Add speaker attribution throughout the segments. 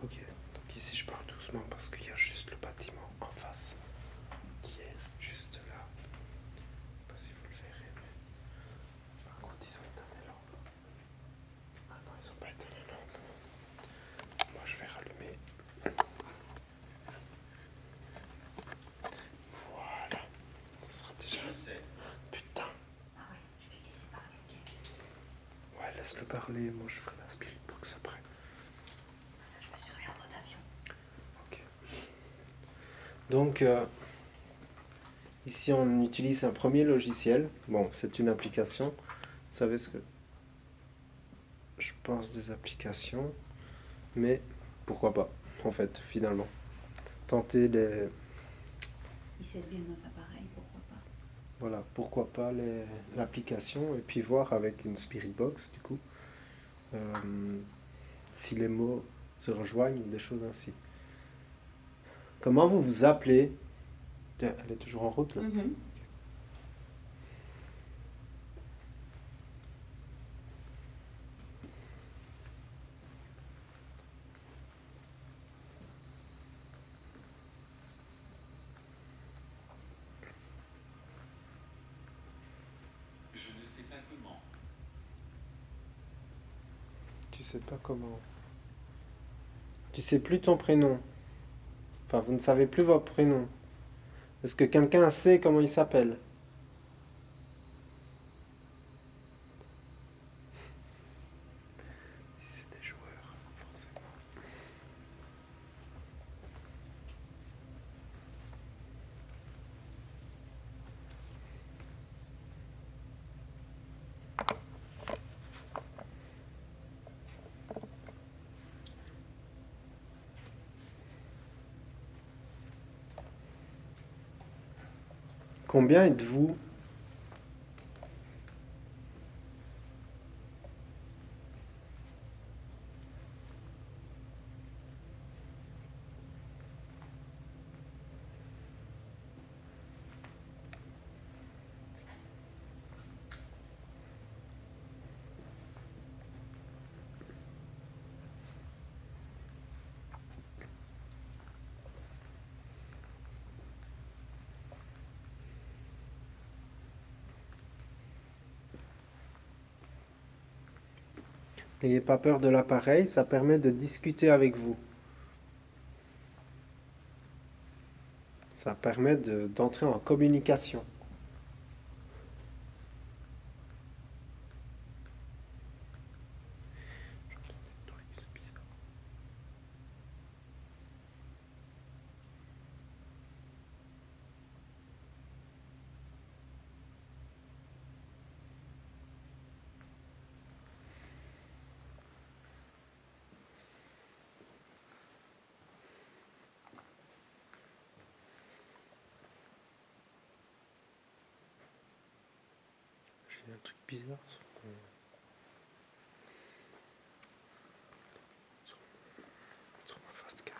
Speaker 1: Ok, donc ici je parle doucement parce qu'il y a juste le bâtiment en face qui est juste là. Je sais pas si vous le verrez, mais par contre ils ont éteint les lampes. Ah non, ils ont pas éteint les lampes. Moi je vais rallumer. Voilà, ça sera déjà.
Speaker 2: Je sais.
Speaker 1: Putain.
Speaker 3: Ah ouais, je vais laisser parler, ok.
Speaker 1: Ouais, laisse-le parler, moi je ferai la spirit box après.
Speaker 3: Je me suis remis en mode avion.
Speaker 1: Ok. Donc, ici on utilise un premier logiciel. Bon, c'est une application. Vous savez ce que je pense des applications, mais pourquoi pas, en fait, finalement. Tenter les.
Speaker 3: Il sait bien nos appareils, pourquoi pas.
Speaker 1: Voilà, pourquoi pas l'application et puis voir avec une spirit box, du coup, si les mots se rejoignent ou des choses ainsi. Comment vous vous appelez? Tiens, elle est toujours en route là.
Speaker 2: Je ne sais pas comment.
Speaker 1: Tu sais pas comment. Tu sais plus ton prénom. Enfin, vous ne savez plus votre prénom. Est-ce que quelqu'un sait comment il s'appelle? Si c'est des joueurs, forcément. Combien êtes-vous? N'ayez pas peur de l'appareil, ça permet de discuter avec vous. Ça permet d'entrer en communication. J'ai un truc bizarre sur ma face cam.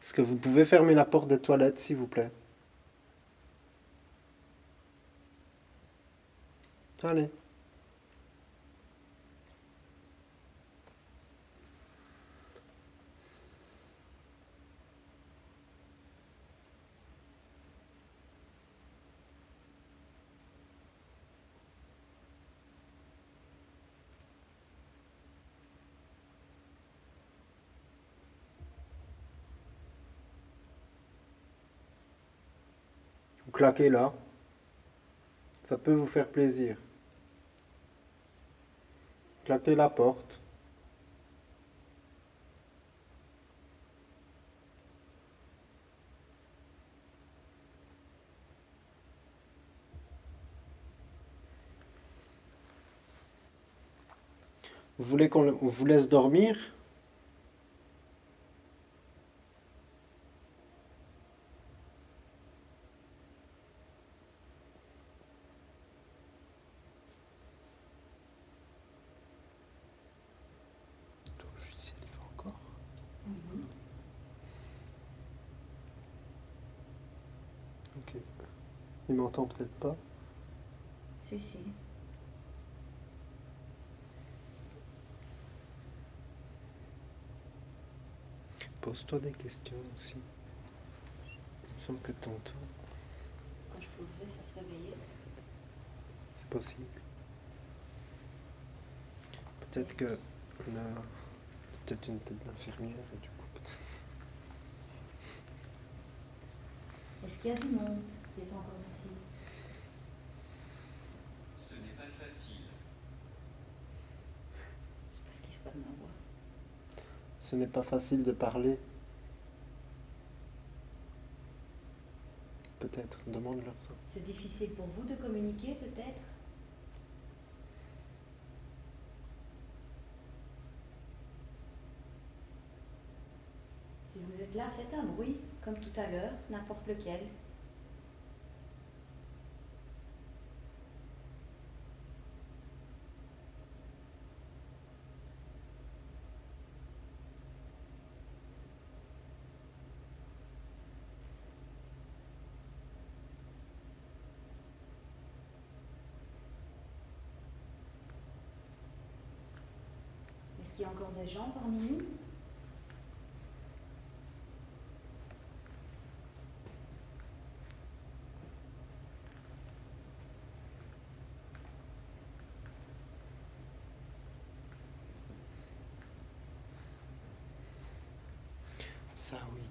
Speaker 1: Est-ce que vous pouvez fermer la porte des toilettes, s'il vous plaît? Allez. Vous claquez là. Ça peut vous faire plaisir. Claquez la porte. Vous voulez qu'on vous laisse dormir? Ok. Il m'entend peut-être pas.
Speaker 3: Si, si.
Speaker 1: Pose-toi des questions aussi. Il me semble que tantôt,
Speaker 3: Quand je posais, ça se réveillait.
Speaker 1: c'est possible. Peut-être que on a peut-être une tête d'infirmière et du coup peut-être.
Speaker 3: Est-ce qu'il y a du monde qui est encore ici?
Speaker 2: Ce n'est pas facile.
Speaker 3: C'est parce qu'il faut pas de ma voix.
Speaker 1: Ce n'est pas facile de parler. Peut-être. Demande-leur ça.
Speaker 3: C'est difficile pour vous de communiquer, peut-être? Si vous êtes là, faites un bruit, comme tout à l'heure, n'importe lequel. Est-ce qu'il y a encore des gens parmi nous?
Speaker 1: Ça oui.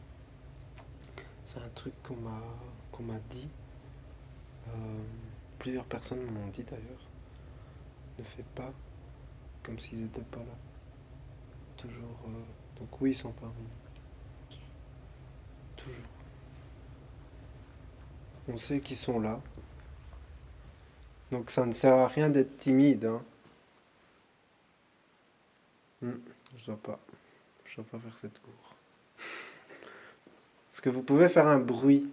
Speaker 1: C'est un truc qu'on m'a dit. Plusieurs personnes m'ont dit d'ailleurs. Ne fais pas comme s'ils n'étaient pas là. Toujours. Donc oui, ils sont parmi nous.
Speaker 3: Ok.
Speaker 1: Toujours. On sait qu'ils sont là. Donc ça ne sert à rien d'être timide. Hein. Je dois pas. Je dois pas faire cette cour. Est-ce que vous pouvez faire un bruit?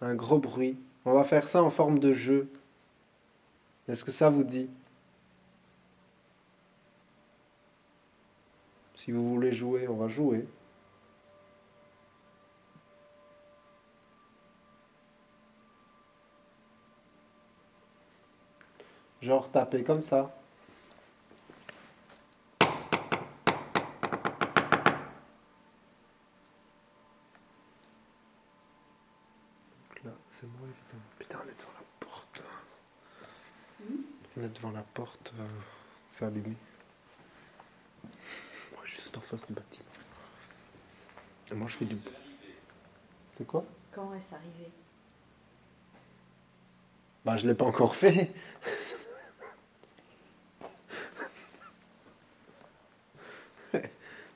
Speaker 1: Un gros bruit. On va faire ça en forme de jeu. Est-ce que ça vous dit? Si vous voulez jouer, on va jouer. Genre taper comme ça. Donc là, c'est moi évidemment. Putain, on est devant la porte là. On est devant la porte. C'est allumé. Moi, juste en face du bâtiment. Et moi, je fais du. C'est quoi?
Speaker 3: Quand est-ce arrivé?
Speaker 1: Bah, je l'ai pas encore fait.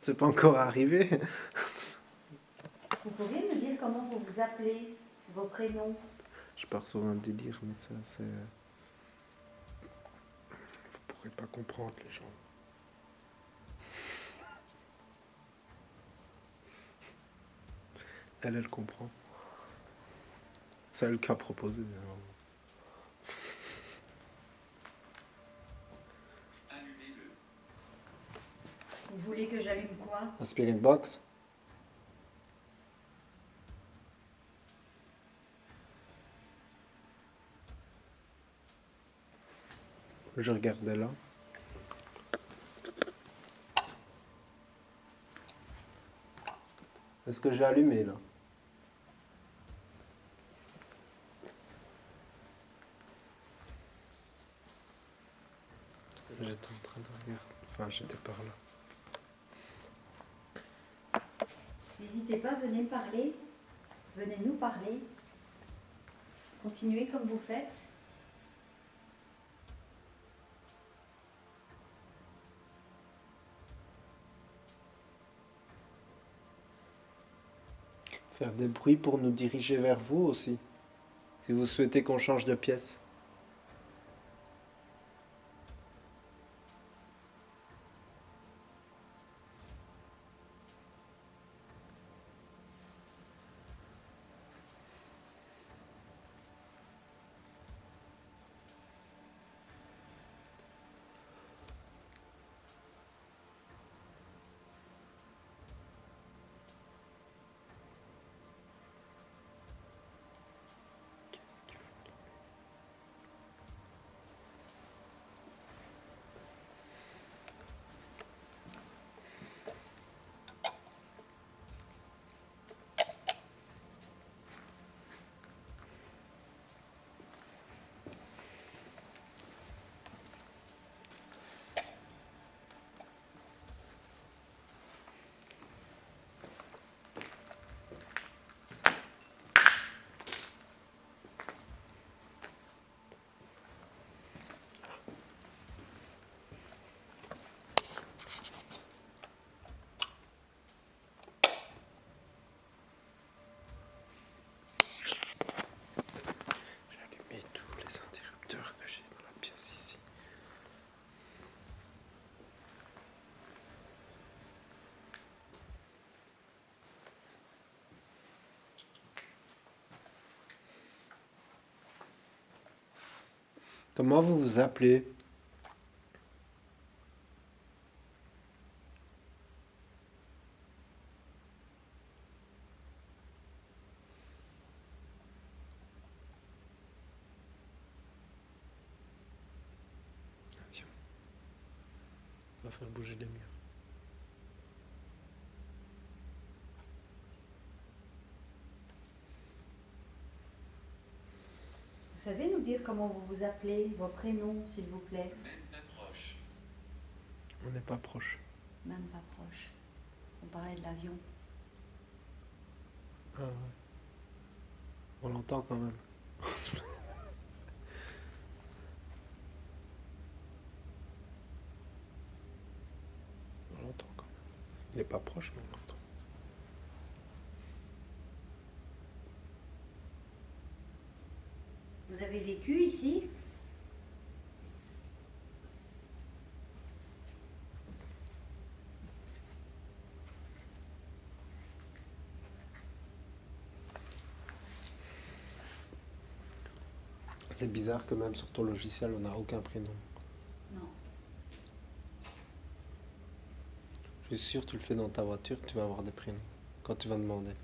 Speaker 1: C'est pas encore arrivé.
Speaker 3: Vous pourriez me dire comment vous vous appelez, vos prénoms?
Speaker 1: Je pars sur un délire, mais ça, c'est. Vous pourrez pas comprendre, les gens. Elle comprend. C'est elle qui a proposé. Alors.
Speaker 2: Allumez-le.
Speaker 3: Vous voulez que j'allume quoi?
Speaker 1: Un spirit box. Je regardais là. Est-ce que j'ai allumé là? J'étais en train de regarder. Enfin, j'étais par là.
Speaker 3: N'hésitez pas, venez me parler. Venez nous parler. Continuez comme vous faites.
Speaker 1: Faire des bruits pour nous diriger vers vous aussi. Si vous souhaitez qu'on change de pièce. Comment vous vous appelez? Avion. On va faire bouger les murs.
Speaker 3: Vous savez nous dire comment vous vous appelez, vos prénoms, s'il vous plaît?
Speaker 2: Même pas proche.
Speaker 1: On n'est pas proche.
Speaker 3: Même pas proche. On parlait de l'avion.
Speaker 1: Ah ouais. On l'entend quand même. On l'entend quand même. Il n'est pas proche, mais on l'entend.
Speaker 3: Vous avez vécu ici?
Speaker 1: C'est bizarre que même sur ton logiciel, on n'a aucun prénom.
Speaker 3: Non.
Speaker 1: Je suis sûr que tu le fais dans ta voiture, tu vas avoir des prénoms quand tu vas demander.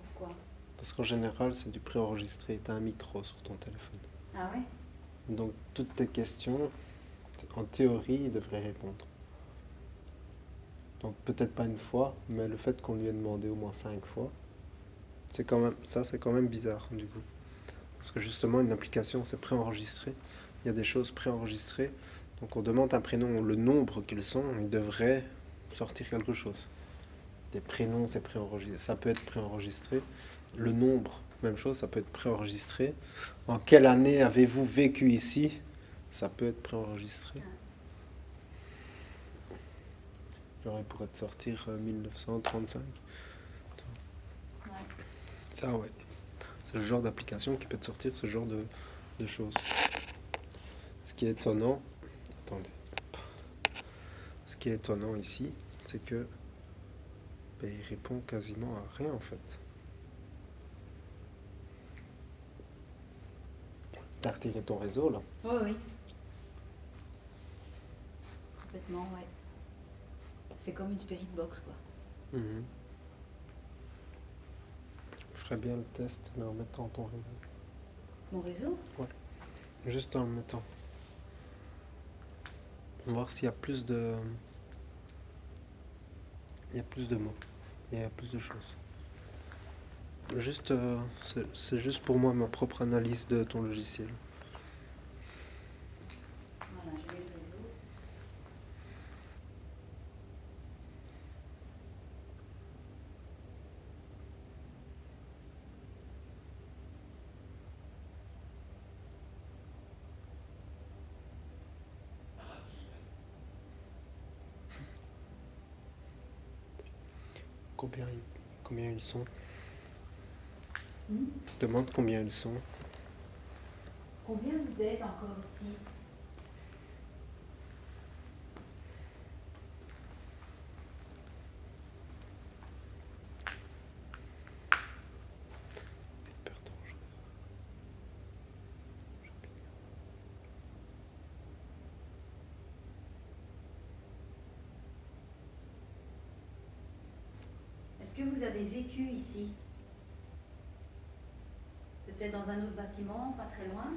Speaker 3: Pourquoi?
Speaker 1: Parce qu'en général, c'est du préenregistré. Tu as un micro sur ton téléphone.
Speaker 3: Ah ouais?
Speaker 1: Donc, toutes tes questions, en théorie, il devrait répondre. Donc, peut-être pas une fois, mais le fait qu'on lui ait demandé au moins 5 fois, c'est quand même bizarre, du coup. Parce que justement, une application, c'est préenregistré. Il y a des choses préenregistrées. Donc, on demande un prénom, le nombre qu'ils sont, il devrait sortir quelque chose. Des prénoms, c'est préenregistré. Ça peut être préenregistré. Le nombre, même chose, ça peut être préenregistré. En quelle année avez-vous vécu ici? Ça peut être préenregistré. Genre, il pourrait te sortir 1935.
Speaker 3: Ouais.
Speaker 1: Ça, ouais. C'est le genre d'application qui peut te sortir ce genre de choses. Ce qui est étonnant, attendez. Ce qui est étonnant ici, c'est que ben, il répond quasiment à rien en fait. T'as retiré ton réseau là?
Speaker 3: Oui, oui. Complètement, ouais. C'est comme une spirit box, quoi.
Speaker 1: Mhm. Je ferais bien le test, mais en mettant ton réseau.
Speaker 3: Mon réseau?
Speaker 1: Juste en le mettant. On va voir s'il y a plus de. Il y a plus de mots. Il y a plus de choses. Juste, c'est juste pour moi ma propre analyse de ton logiciel.
Speaker 3: Voilà, je vais le réseau.
Speaker 1: Combien ils sont?
Speaker 3: Hmm?
Speaker 1: Demande combien ils sont.
Speaker 3: Combien vous êtes encore ici?
Speaker 1: C'est hyper dangereux.
Speaker 3: Est-ce que vous avez vécu ici? Peut-être dans un autre bâtiment, pas très loin?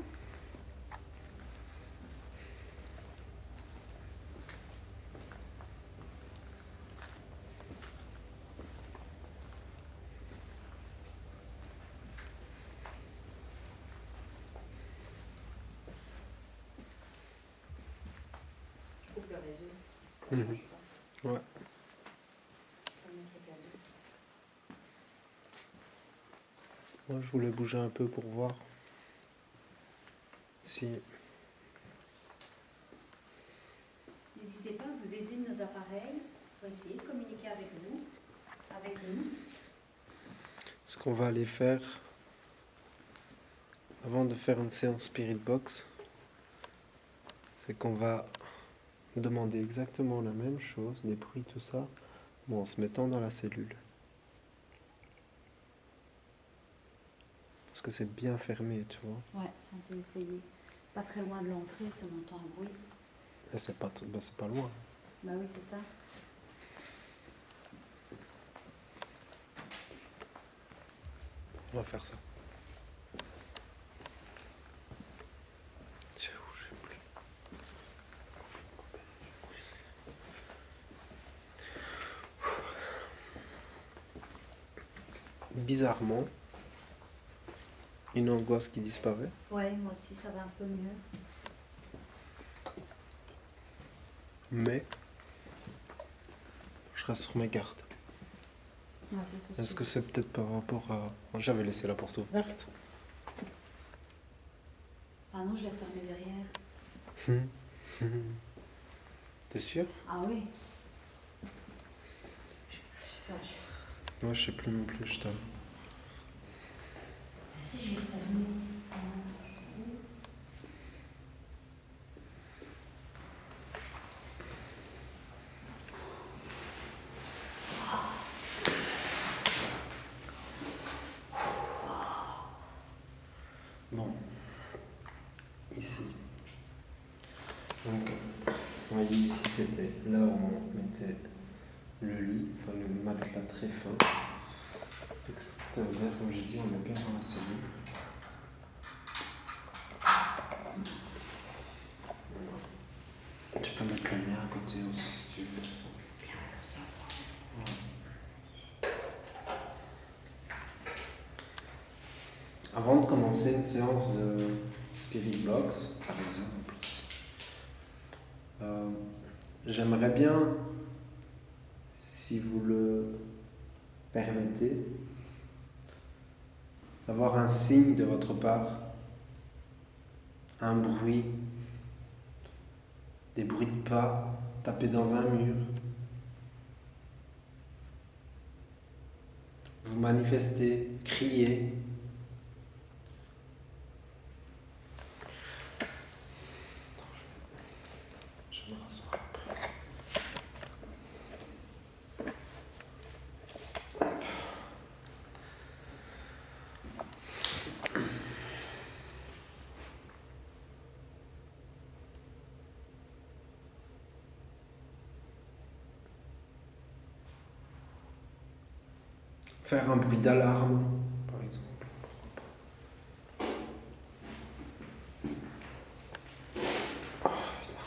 Speaker 3: Je coupe le réseau. Ça
Speaker 1: Mhm.
Speaker 3: marche pas.
Speaker 1: Ouais.
Speaker 3: Je vais mettre le câble.
Speaker 1: Moi, je voulais bouger un peu pour voir si.
Speaker 3: N'hésitez pas à vous aider de nos appareils pour essayer de communiquer avec vous, avec nous.
Speaker 1: Ce qu'on va aller faire avant de faire une séance Spirit Box, c'est qu'on va demander exactement la même chose, des bruits, tout ça, mais en se mettant dans la cellule. Parce que c'est bien fermé, tu vois.
Speaker 3: Ouais, ça on peut essayer. Pas très loin de l'entrée, si on entend un bruit.
Speaker 1: Et c'est pas loin.
Speaker 3: Bah oui, c'est ça.
Speaker 1: On va faire ça. C'est où, je sais plus. Bizarrement, une angoisse qui disparaît.
Speaker 3: Ouais, moi aussi, ça va un peu mieux.
Speaker 1: Mais je reste sur mes gardes.
Speaker 3: Ouais, ça, c'est
Speaker 1: Est-ce
Speaker 3: sûr.
Speaker 1: que c'est peut-être par rapport à... J'avais laissé la porte ouverte.
Speaker 3: Ah non, je l'ai fermé derrière.
Speaker 1: T'es sûr?
Speaker 3: Ah oui.
Speaker 1: Moi je sais plus non plus, je t'avoue.
Speaker 3: Ah si, je l'ai fermé.
Speaker 1: Bon. Ici. Donc, on voyez ici c'était là où on mettait le lit, enfin le matelas très fin. Extracteur d'air, comme j'ai dit, on est bien dans la cellule. Tu peux mettre le mien à côté aussi si tu veux.
Speaker 3: Bien, comme ça, on pense.
Speaker 1: Avant de commencer une séance de Spirit Box, ça résonne en plus. J'aimerais bien, si vous le permettez, avoir un signe de votre part, un bruit, des bruits de pas, taper dans un mur. Vous manifestez, criez. Je vais me rasseoir un peu. Faire un bruit d'alarme, par exemple. Pourquoi pas. Oh putain.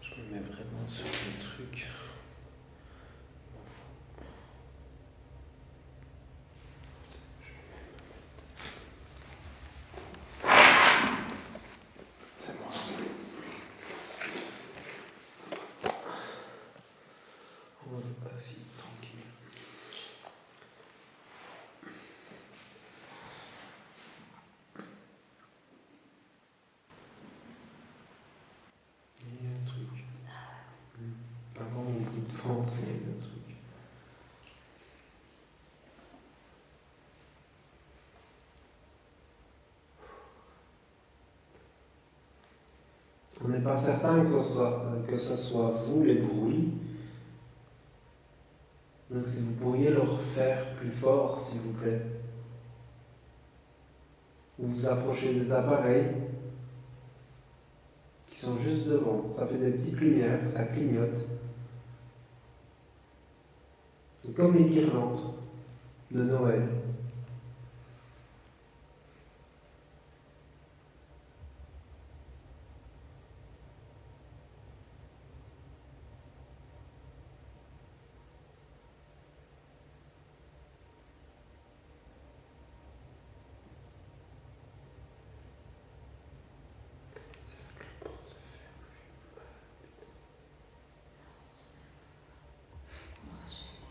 Speaker 1: Je me mets vraiment sur le truc. C'est moi, c'est bon. On va assis, tranquille. Il y a un truc. Avant mon bruit de ventre, il y a eu un truc. On n'est pas certain que ce soit vous les bruits. Donc si vous pourriez le refaire plus fort, s'il vous plaît. Ou vous approchez des appareils qui sont juste devant. Ça fait des petites lumières, ça clignote. C'est comme les guirlandes de Noël. C'est la clope pour se faire le mal.
Speaker 3: On va racheter.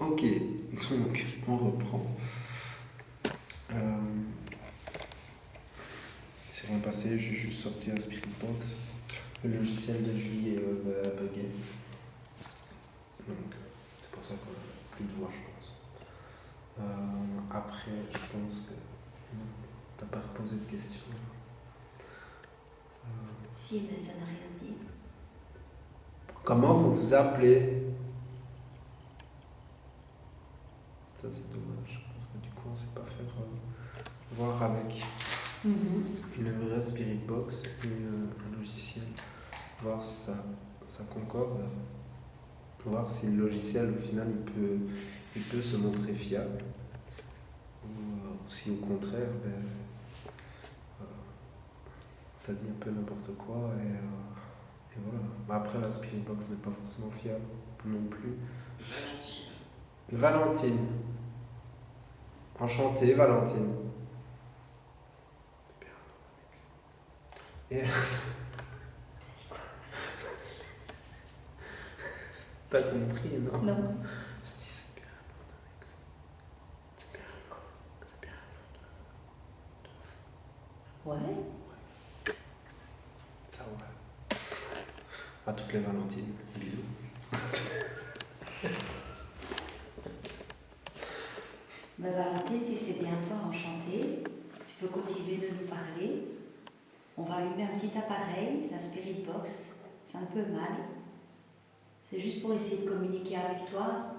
Speaker 1: Ok, donc on reprend. C'est bien passé, j'ai juste sorti un Spirit Box. Le logiciel de Julie a bugué. Donc c'est pour ça qu'on n'a plus de voix, je pense. Après, je pense que t'as pas reposé de questions.
Speaker 3: Si, mais ça n'a rien dit.
Speaker 1: Comment vous vous appelez? Ça c'est dommage, parce que du coup on sait pas faire voir avec une vraie Spirit Box et un logiciel, voir si ça concorde, voir si le logiciel au final il peut se montrer fiable, ou si au contraire ça dit un peu n'importe quoi et voilà. Après la Spirit Box n'est pas forcément fiable non plus.
Speaker 2: Valentine.
Speaker 1: Valentine. Enchantée, Valentine. Et... T'as compris, non?
Speaker 3: Non.
Speaker 1: Je dis c'est bien un nom d'Alex. C'est bien un nom de...
Speaker 3: Ouais.
Speaker 1: Ça ouais. À toutes les Valentines. Bisous.
Speaker 3: Ben Valentine, si c'est bien toi, enchantée, tu peux continuer de nous parler. On va allumer un petit appareil, la Spirit Box. C'est un peu mal. C'est juste pour essayer de communiquer avec toi.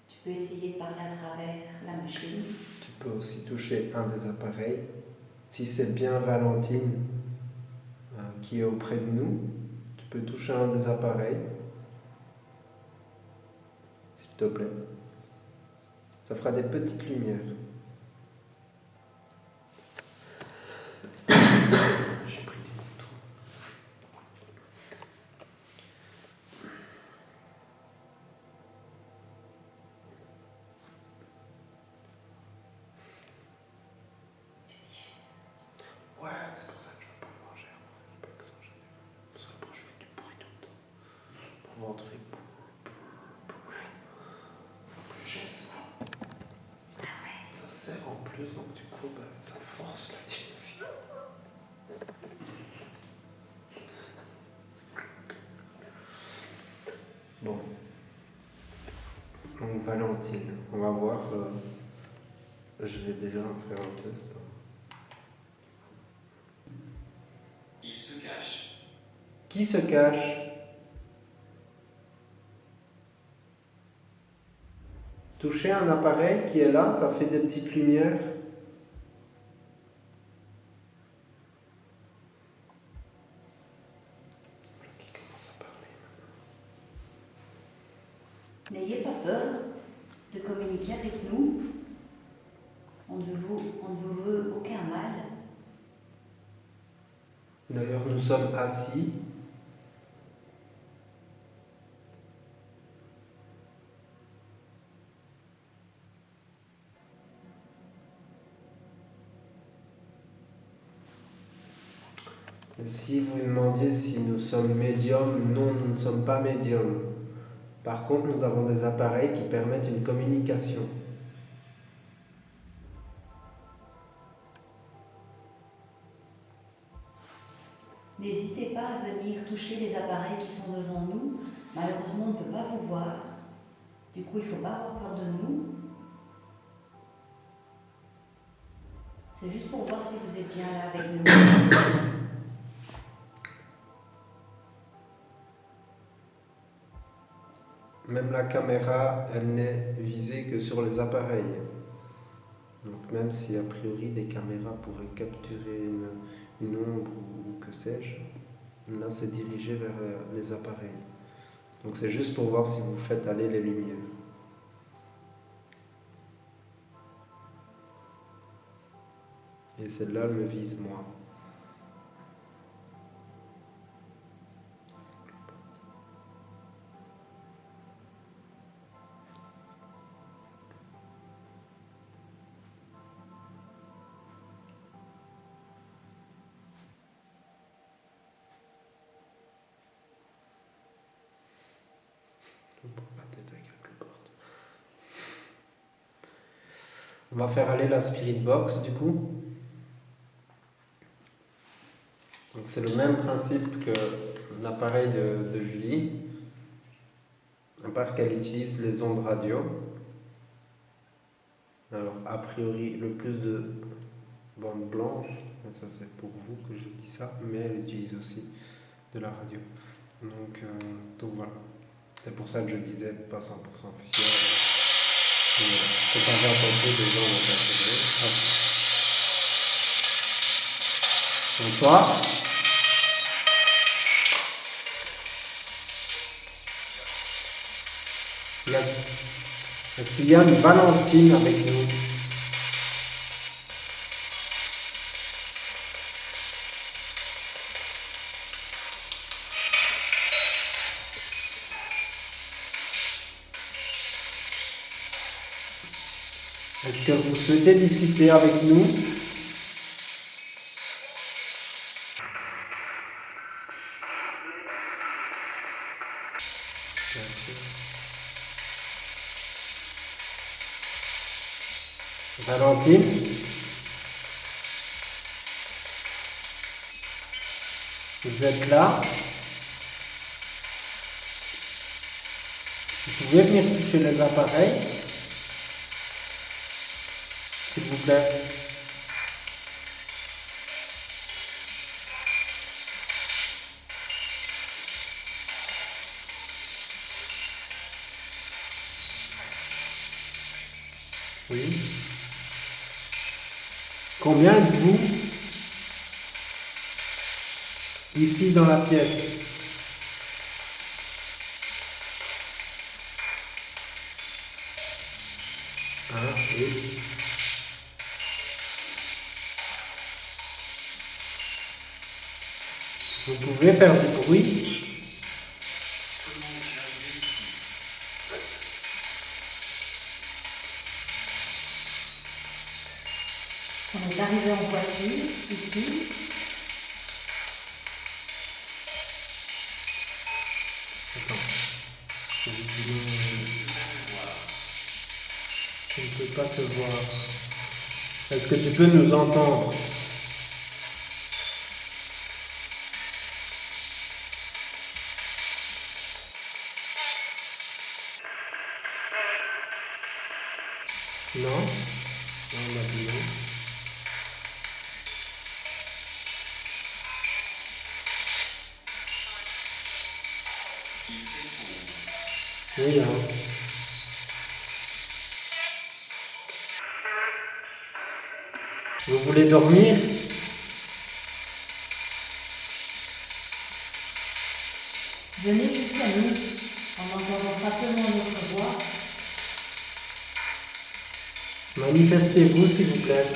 Speaker 3: Tu peux essayer de parler à travers la machine.
Speaker 1: Tu peux aussi toucher un des appareils. Si c'est bien Valentine qui est auprès de nous, tu peux toucher un des appareils. S'il te plaît. Ça fera des petites lumières. J'ai pris du tout. Ouais, c'est pour ça que je veux pas le manger avant. Je veux pas que ça gêne. Parce qu'après je fais du bruit tout le temps. Mon ventre fait plus j'ai ça. Ça serre en plus, donc du coup, ça force la digestion. Bon. Donc Valentine, on va voir. Je vais déjà faire un test.
Speaker 2: Il se cache.
Speaker 1: Qui se cache? Toucher un appareil qui est là, ça fait des petites lumières. Qui commence à parler.
Speaker 3: N'ayez pas peur de communiquer avec nous. On ne vous veut aucun mal.
Speaker 1: D'ailleurs, nous sommes assis. Et si vous me demandiez si nous sommes médiums, non, nous ne sommes pas médiums. Par contre, nous avons des appareils qui permettent une communication.
Speaker 3: N'hésitez pas à venir toucher les appareils qui sont devant nous. Malheureusement, on ne peut pas vous voir. Du coup, il ne faut pas avoir peur de nous. C'est juste pour voir si vous êtes bien là avec nous.
Speaker 1: Même la caméra, elle n'est visée que sur les appareils. Donc même si a priori les caméras pourraient capturer une ombre ou que sais-je, là c'est dirigé vers les appareils. Donc c'est juste pour voir si vous faites aller les lumières. Et celle-là, elle me vise moi. Pour la tête avec la porte. On va faire aller la Spirit Box du coup. Donc c'est le même principe que l'appareil de Julie, à part qu'elle utilise les ondes radio. Alors a priori le plus de bandes blanches, mais ça c'est pour vous que je dis ça, mais elle utilise aussi de la radio. Donc voilà, c'est pour ça que je disais pas 100% fier. Comparé à tantôt des gens ont interprété. Ah, bonsoir. Est-ce qu'il y a une Valentine avec nous? Est-ce que vous souhaitez discuter avec nous? Bien sûr. Valentine? Vous êtes là? Vous pouvez venir toucher les appareils? S'il vous plaît. Oui. Combien êtes-vous ici dans la pièce? Et vous pouvez faire du bruit?
Speaker 2: Comment es-tu arrivé ici?
Speaker 3: On est arrivé en voiture, ici.
Speaker 1: Attends. Je dis non. Je ne peux pas te voir. Est-ce que tu peux nous entendre? Non? On m'a dit non.
Speaker 2: Il fait sombre.
Speaker 1: Oui, hein. Vous voulez dormir?
Speaker 3: Venez jusqu'à nous, en entendant simplement notre voix.
Speaker 1: Manifestez-vous, s'il vous plaît.